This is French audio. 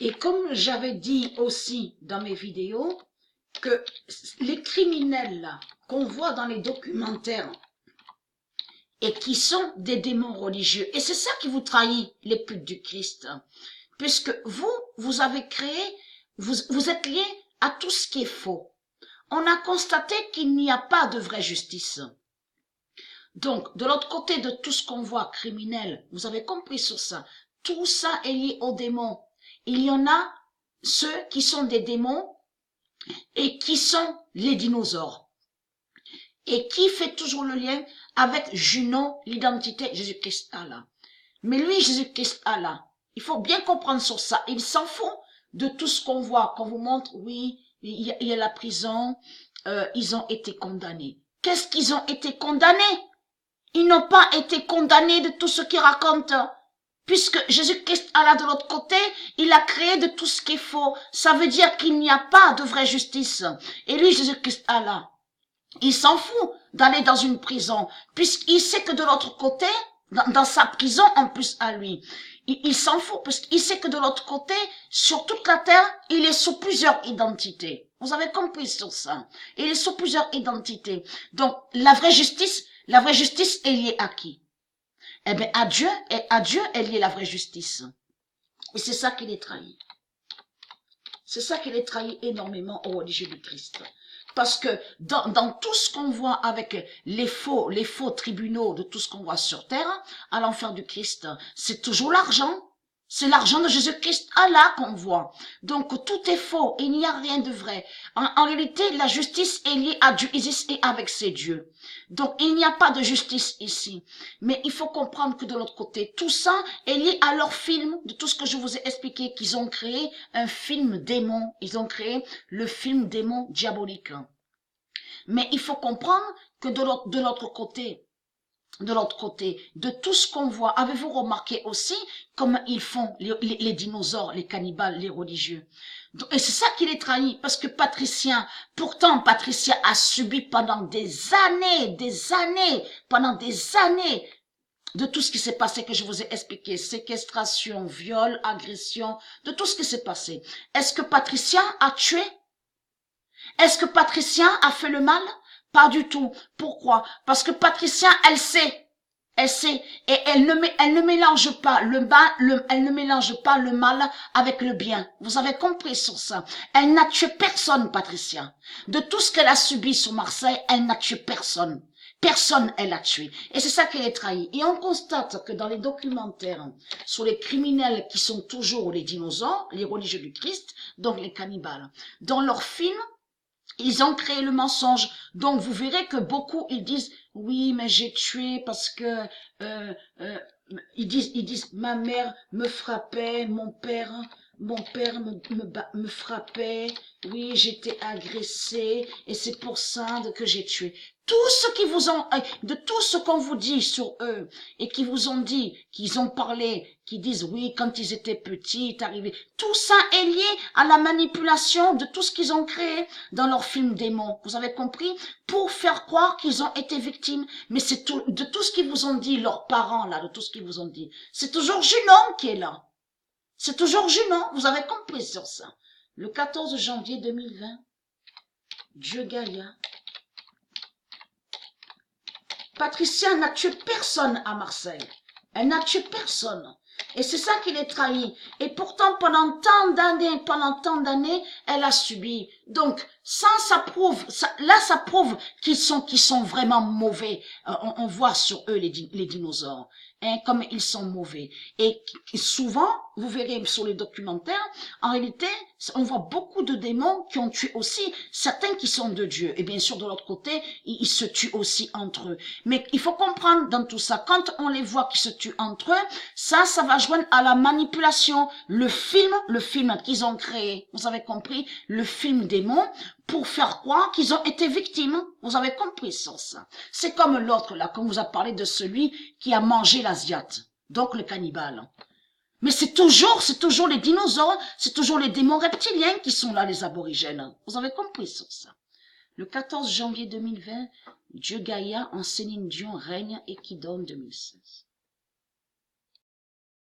Et comme j'avais dit aussi dans mes vidéos, que les criminels là qu'on voit dans les documentaires et qui sont des démons religieux, et c'est ça qui vous trahit, les putes du Christ, puisque vous avez créé, vous êtes liés à tout ce qui est faux. On a constaté qu'il n'y a pas de vraie justice. Donc, de l'autre côté de tout ce qu'on voit criminel, vous avez compris sur ça, tout ça est lié aux démons. Il y en a ceux qui sont des démons et qui sont les dinosaures. Et qui fait toujours le lien avec Junon, l'identité Jésus-Christ Allah. Mais lui, Jésus-Christ Allah, il faut bien comprendre sur ça. Il s'en fout de tout ce qu'on voit, qu'on vous montre, oui, il y a la prison, ils ont été condamnés. Qu'est-ce qu'ils ont été condamnés? Ils n'ont pas été condamnés de tout ce qu'ils racontent. Puisque Jésus-Christ Allah de l'autre côté, il a créé de tout ce qui est faux. Ça veut dire qu'il n'y a pas de vraie justice. Et lui, Jésus-Christ Allah, il s'en fout d'aller dans une prison, puisqu'il sait que de l'autre côté, dans sa prison en plus à lui, il s'en fout, parce qu'il sait que de l'autre côté, sur toute la terre, il est sous plusieurs identités. Vous avez compris sur ça. Il est sous plusieurs identités. Donc, la vraie justice est liée à qui? Eh bien, à Dieu est liée la vraie justice. Et c'est ça qui les trahit. C'est ça qui les trahit énormément aux religieux du Christ. Parce que dans tout ce qu'on voit avec les faux tribunaux de tout ce qu'on voit sur terre, à l'enfer du Christ, c'est toujours l'argent. C'est l'argent de Jésus-Christ Allah qu'on voit. Donc tout est faux, il n'y a rien de vrai. En réalité, la justice est liée à Dieu et avec ses dieux. Donc il n'y a pas de justice ici. Mais il faut comprendre que de l'autre côté, tout ça est lié à leur film, de tout ce que je vous ai expliqué, qu'ils ont créé un film démon. Ils ont créé le film démon diabolique. Mais il faut comprendre que de l'autre côté, de tout ce qu'on voit, avez-vous remarqué aussi comment ils font les dinosaures, les cannibales, les religieux? Et c'est ça qui les trahit, parce que Patricia a subi pendant des années, de tout ce qui s'est passé que je vous ai expliqué, séquestration, viol, agression, de tout ce qui s'est passé. Est-ce que Patricia a tué? Est-ce que Patricia a fait le mal? Pas du tout. Pourquoi? Parce que Patricia, elle sait, et elle ne mélange pas elle ne mélange pas le mal avec le bien. Vous avez compris sur ça. Elle n'a tué personne, Patricia. De tout ce qu'elle a subi sur Marseille, elle n'a tué personne. Personne elle a tué. Et c'est ça qu'elle est trahie. Et on constate que dans les documentaires sur les criminels qui sont toujours les dinosaures, les religieux du Christ, donc les cannibales, dans leurs films, ils ont créé le mensonge. Donc vous verrez que beaucoup ils disent oui mais j'ai tué parce que ils disent ma mère me frappait, mon père me frappait, oui j'étais agressée et c'est pour ça que j'ai tué. Tout ce qui vous ont, de tout ce qu'on vous dit sur eux et qui vous ont dit, qu'ils ont parlé, qui disent oui quand ils étaient petits, arrivé, tout ça est lié à la manipulation de tout ce qu'ils ont créé dans leur film démon. Vous avez compris? Pour faire croire qu'ils ont été victimes. Mais c'est tout, de tout ce qu'ils vous ont dit, leurs parents là, de tout ce qu'ils vous ont dit. C'est toujours Junon qui est là. C'est toujours Junon. Vous avez compris sur ça. Le 14 janvier 2020, Dieu Gaïa. Patricia n'a tué personne à Marseille. Elle n'a tué personne. Et c'est ça qui les trahit. Et pourtant, pendant tant d'années, elle a subi. Donc, ça prouve qu'ils sont vraiment mauvais. On voit sur eux les dinosaures. Hein, comme ils sont mauvais. Et souvent, vous verrez sur les documentaires, en réalité, on voit beaucoup de démons qui ont tué aussi certains qui sont de Dieu. Et bien sûr, de l'autre côté, ils se tuent aussi entre eux. Mais il faut comprendre dans tout ça, quand on les voit qui se tuent entre eux, ça va joindre à la manipulation. Le film qu'ils ont créé, vous avez compris, le film démon, pour faire croire qu'ils ont été victimes. Vous avez compris sur ça. C'est comme l'autre là, qu'on vous a parlé de celui qui a mangé l'Asiate, donc le cannibale. Mais c'est toujours les dinosaures, c'est toujours les démons reptiliens qui sont là, les aborigènes. Vous avez compris sur ça. Le 14 janvier 2020, Dieu Gaïa en Céline Dion règne et qui donne 2016.